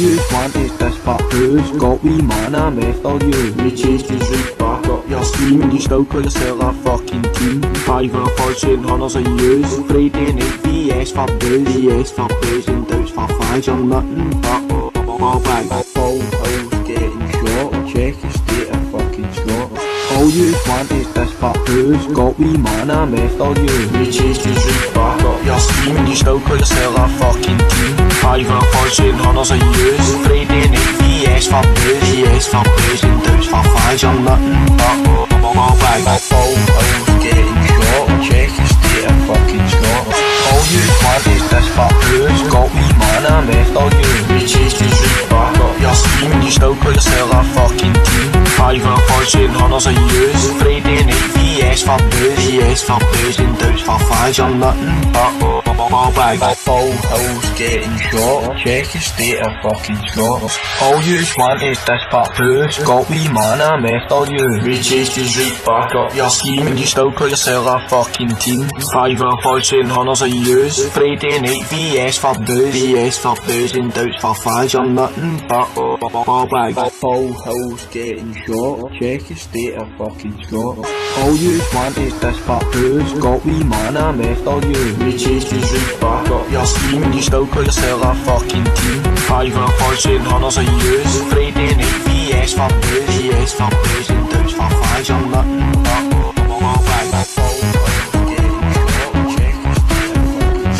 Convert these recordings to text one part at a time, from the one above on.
you want is this part who's got wee man, I'm after you. We chased you right back up your steam, and you still call yourself a fucking team. 5 or 14 hundreds of years, Friday night VS for booze, VS for booze and doubts for fags. I'm nothing but ball bag, full house getting shot. Check your state of fucking Scott. All you want is this part who's got wee man, I'm after you. We chased you right back up your steam, and you still call yourself a fucking team. 5 or 14 hundreds of years, Friday night VS for booze, VS for booze and doubts for fags. I'm nothing but ball bag, full house getting shot. Check your state of fucking Scott. All you want is this part who's got wee man, I'm after you. We chased you right back up your steam, and you still call yourself a fucking team. 5 or 14 hundreds of years, Friday night VS for booze, VS for booze and doubts for fags. I'm nothing but ball bag, full house getting shot. Check your state of fucking Scott. All you want is this part who's got wee man, I'm after you. We chased you right back up your scheme, and you still call yourself a fucking team. 5 or 14 hundreds of years, Friday night VS for booze, VS for booze and doubts for fags. I'm nothing but ball bag, full house getting shot. Check your state of fucking Scott. All you want is this part who's got wee man, I'm after you. We chased you right back up your scheme, and you still call yourself a fucking team. 5 or 14 hundreds of years, Friday night VS for booze, VS for booze and doubts for fags. I'm nothing but ball bag, full house getting shot. Check your state of fucking Scott.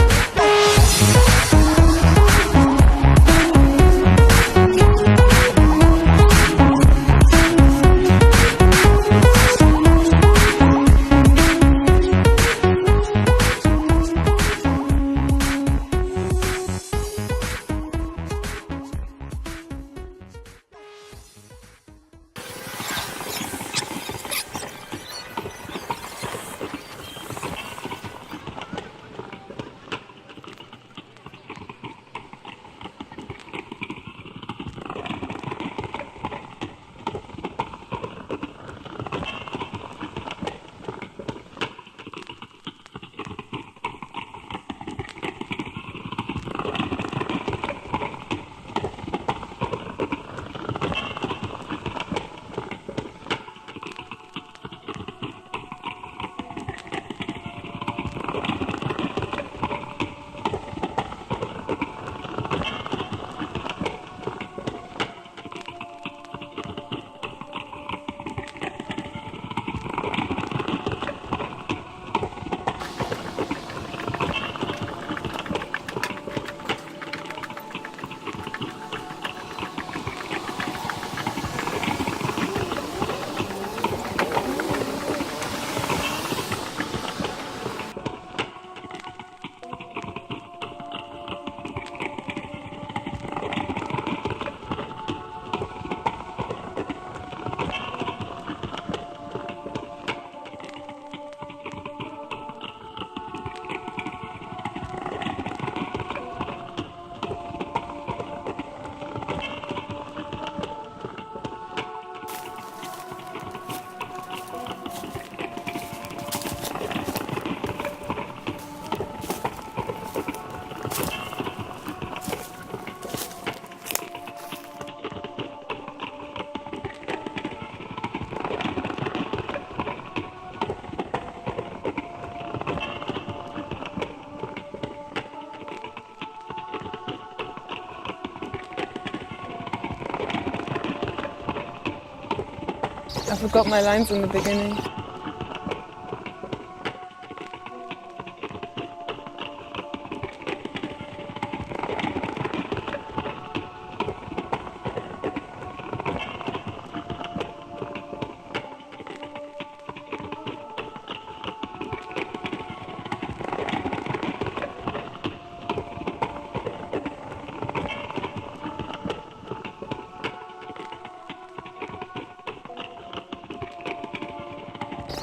I forgot my lines in the beginning.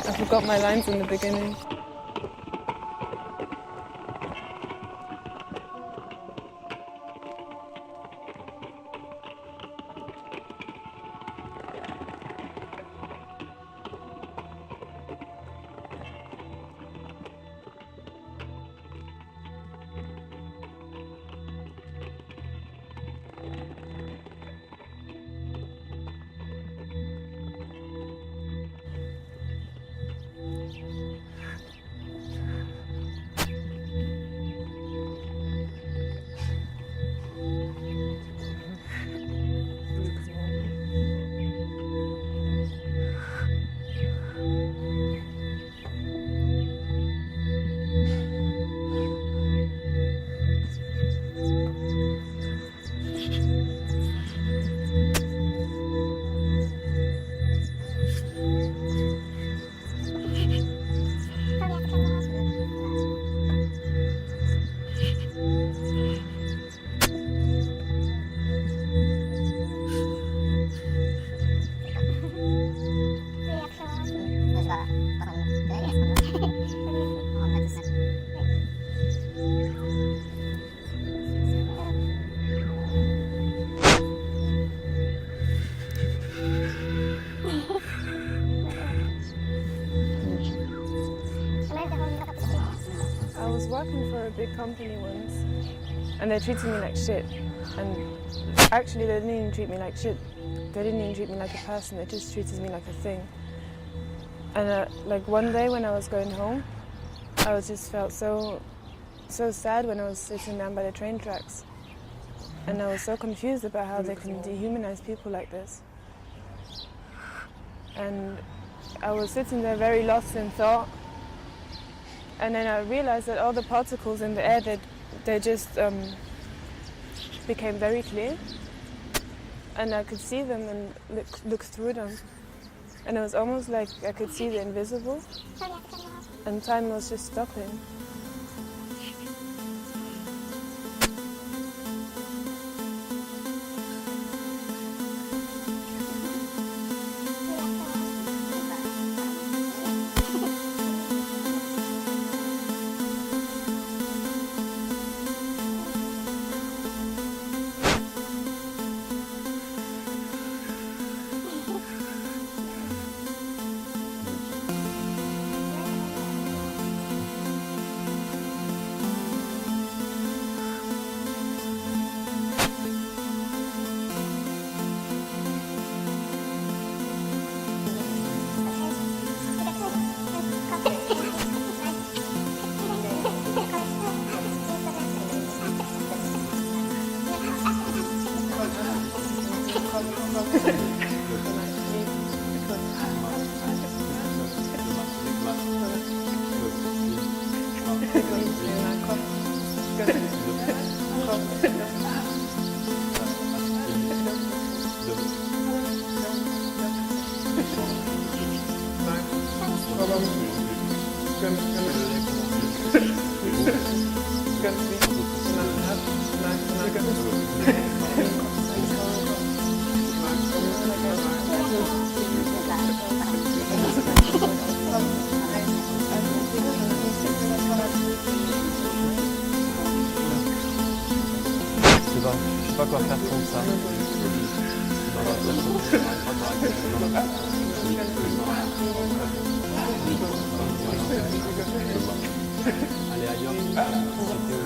I forgot my lines in the beginning. working for a big company once, and they treated me like shit. And actually, they didn't even treat me like shit. They didn't even treat me like a person. They just treated me like a thing. And like one day when I was going home, I was just felt so sad when I was sitting down by the train tracks. And I was so confused about how they can dehumanize people like this. And I was sitting there very lost in thought. And then I realized that all the particles in the air, they just became very clear. And I could see them and look through them. And it was almost like I could see the invisible. And time was just stopping. Je sais pas quoi faire contre ça. Aller ailleurs, c'est aliéné, c'est bien.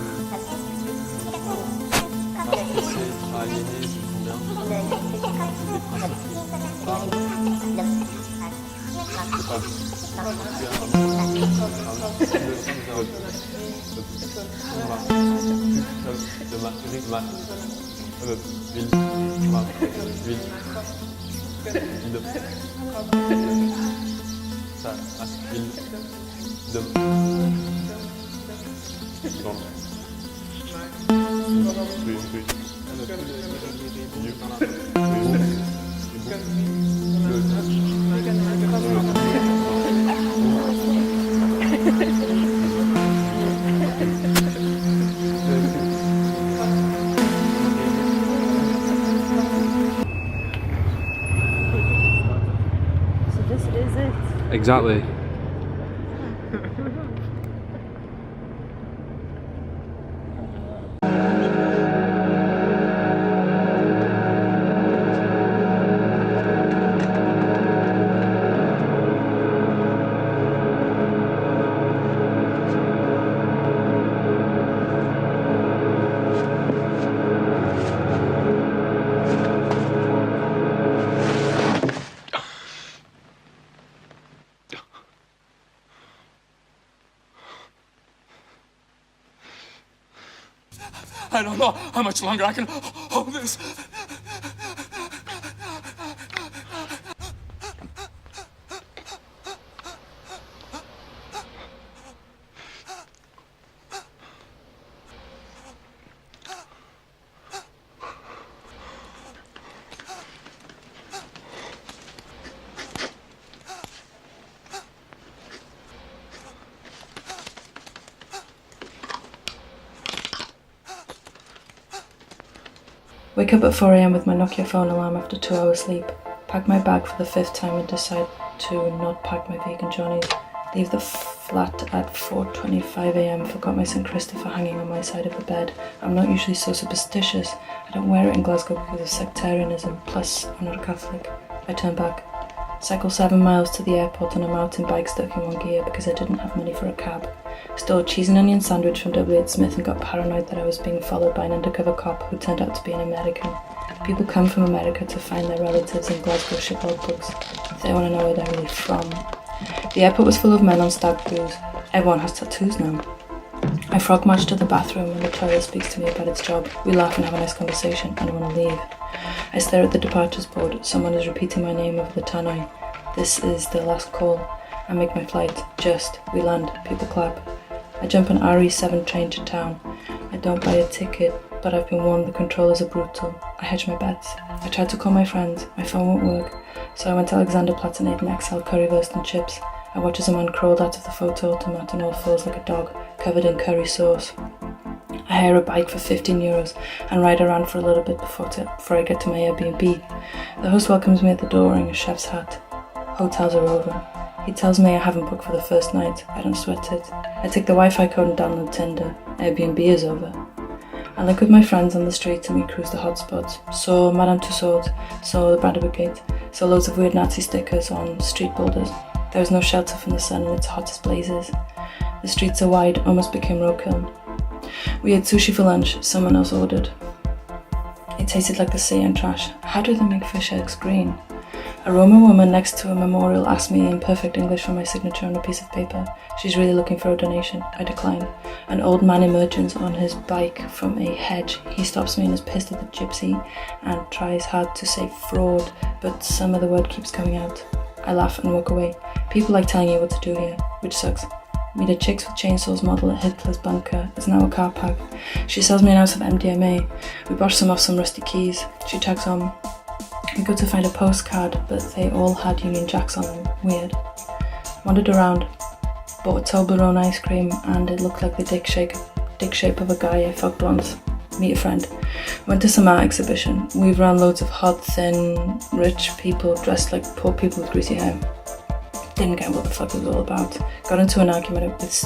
Exactly. I don't know how much longer I can hold this. Wake up at 4 AM with my Nokia phone alarm after 2 hours sleep. Pack my bag for the 5th time and decide to not pack my vegan johnnies. Leave the flat at 4:25 AM. Forgot my St. Christopher hanging on my side of the bed. I'm not usually so superstitious. I don't wear it in Glasgow because of sectarianism. Plus, I'm not a Catholic. I turn back. Cycle 7 miles to the airport on a mountain bike stuck in one gear because I didn't have money for a cab. Stole a cheese and onion sandwich from W.H. Smith and got paranoid that I was being followed by an undercover cop who turned out to be an American. People come from America to find their relatives in Glasgow shipboard books. They want to know where they're really from. The airport was full of men on stag cruise. Everyone has tattoos now. I frog march to the bathroom and the toilet speaks to me about its job. We laugh and have a nice conversation and I want to leave. I stare at the departures board. Someone is repeating my name over the tannoy. This is the last call. I make my flight. We land. People clap. I jump an RE7 train to town. I don't buy a ticket, but I've been warned the controllers are brutal. I hedge my bets. I tried to call my friends. My phone won't work. So I went to Alexanderplatz and ate an XL currywurst and chips. I watch as a man crawled out of the photo automat on all fours like a dog, covered in curry sauce. I hire a bike for €15 and ride around for a little bit before I get to my Airbnb. The host welcomes me at the door wearing a chef's hat. Hotels are over. He tells me I haven't booked for the first night. I don't sweat it. I take the Wi-Fi code and download Tinder. Airbnb is over. I link with my friends on the street and we cruise the hotspots. Saw Madame Tussauds, saw the Brandenburg Gate, saw loads of weird Nazi stickers on street boulders. There was no shelter from the sun and it's hot as blazes. The streets are wide, almost became roadkill. We ate sushi for lunch, someone else ordered. It tasted like the sea and trash. How do they make fish eggs green? A Roman woman next to a memorial asked me in perfect English for my signature on a piece of paper. She's really looking for a donation. I decline. An old man emerges on his bike from a hedge. He stops me and is pissed at the gypsy and tries hard to say fraud, but some of the word keeps coming out. I laugh and walk away. People like telling you what to do here, which sucks. Meet a Chicks with Chainsaws model at Hitler's bunker. It's now a car park. She sells me an ounce of MDMA. We bosh some off some rusty keys. She tags on. We go to find a postcard, but they all had Union Jacks on them. Weird. Wandered around. Bought a Toblerone ice cream and it looked like the dick shape of a guy I fucked once. Meet a friend. Went to some art exhibition. We've around loads of hot, thin, rich people dressed like poor people with greasy hair. Didn't get what the fuck it was all about. Got into an argument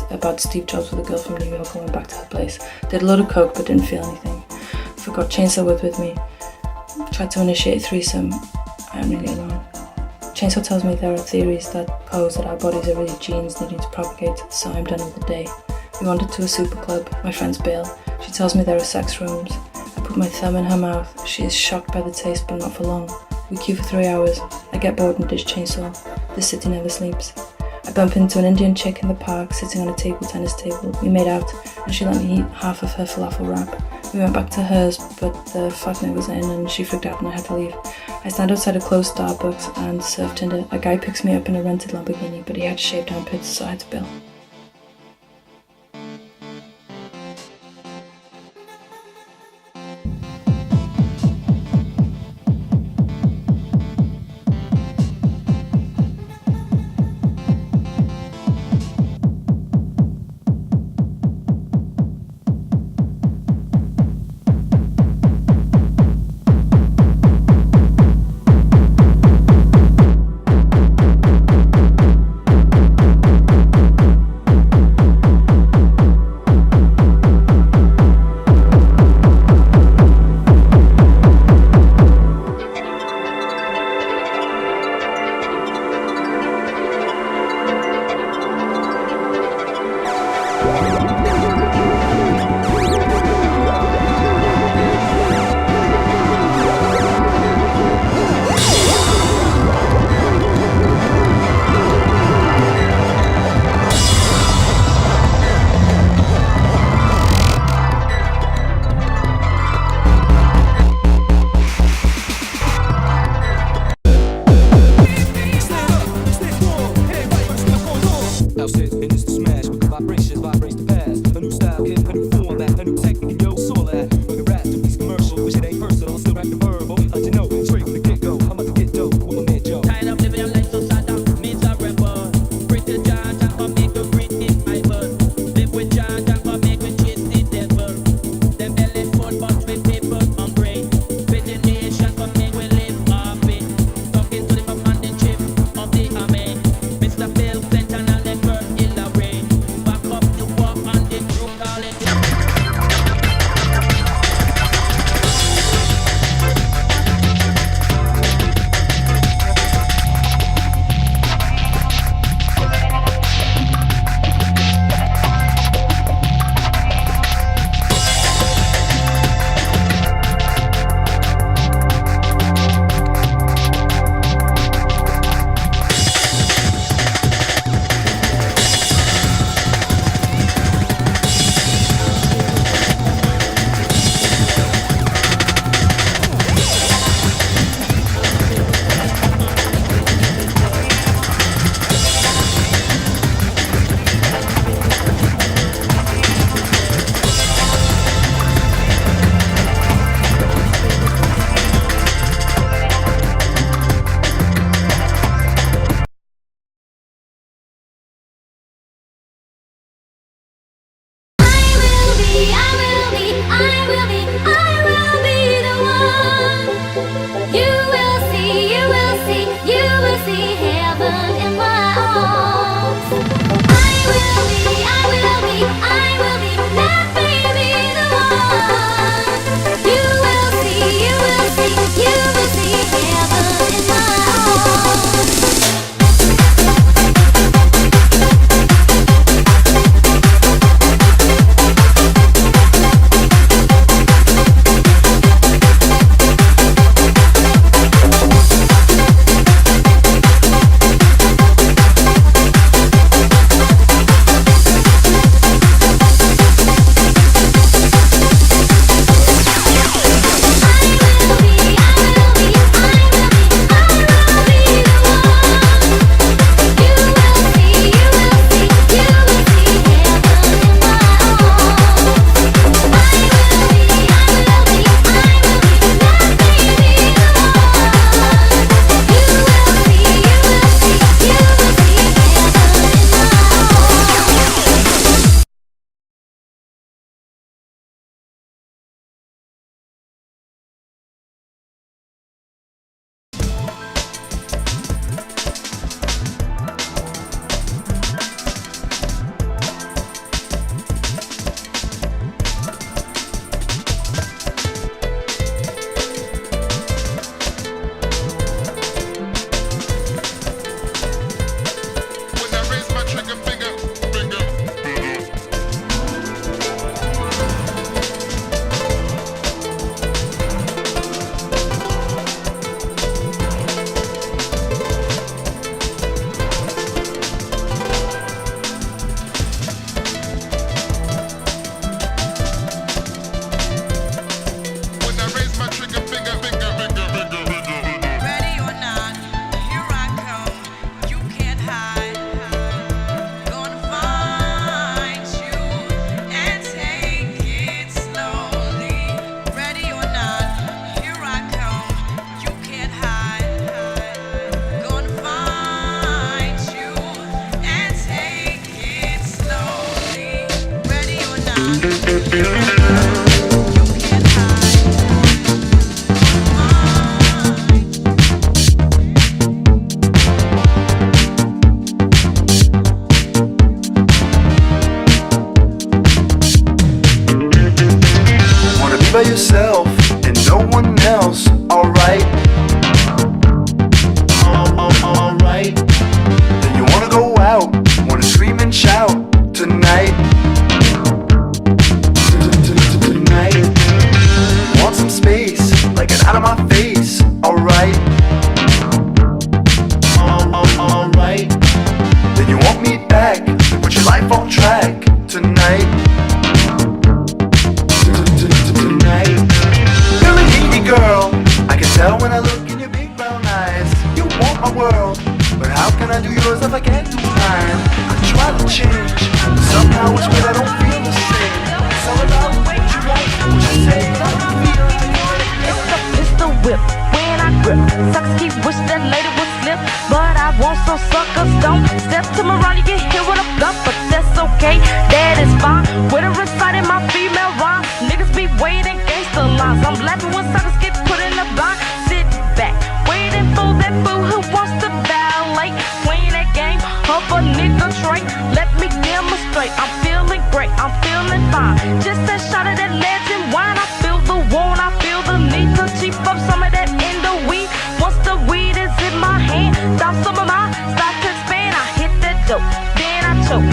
about Steve Jobs with a girl from New York and went back to her place. Did a load of coke but didn't feel anything. Forgot Chainsaw was with me. Tried to initiate a threesome. I am really alone. Chainsaw tells me there are theories that pose that our bodies are really genes needing to propagate, so I'm done with the day. We wandered to a super club. My friends bail. She tells me there are sex rooms. I put my thumb in her mouth. She is shocked by the taste, but not for long. We queue for 3 hours. I get bored and ditch Chainsaw. The city never sleeps. I bump into an Indian chick in the park, sitting on a table tennis table. We made out, and she let me eat half of her falafel wrap. We went back to hers, but the fuckner was in, and she freaked out and I had to leave. I stand outside a closed Starbucks and surf Tinder. A guy picks me up in a rented Lamborghini, but he had shaved armpits, so I had to bail. by yourself and no one else, alright? Alright. Then you wanna go out, wanna scream and shout tonight. Tonight. Want some space, like it out of my face, alright? Alright. Then you want me back, to put your life on track tonight. Tonight. You're a needy girl, I can tell when I look in your big brown eyes. You want my world, but how can I do yours if I can't do mine? I try to change, but somehow it's weird, I don't feel the same. It's all about what you like, what you say, I don't feel It's the whip, when I grip. Suckers keep wish that lady would slip, but I want some suckers don't. Step to my right, you get hit with a blunt, but that's okay, that is fine. With a reciting my female rhyme, niggas be waiting gangster lines. I'm laughing when suckers get put in a bind. Sit back, waiting for that boo who wants to violate. Playing that game of a nigga trait. Let me demonstrate, I'm feeling great, I'm feeling fine. Just that shot of that legend wine, I feel the want, I feel the need to cheap up some of that in the weed. Once the weed is in my hand, stop some of my start to expand. I hit that dope, then I choke.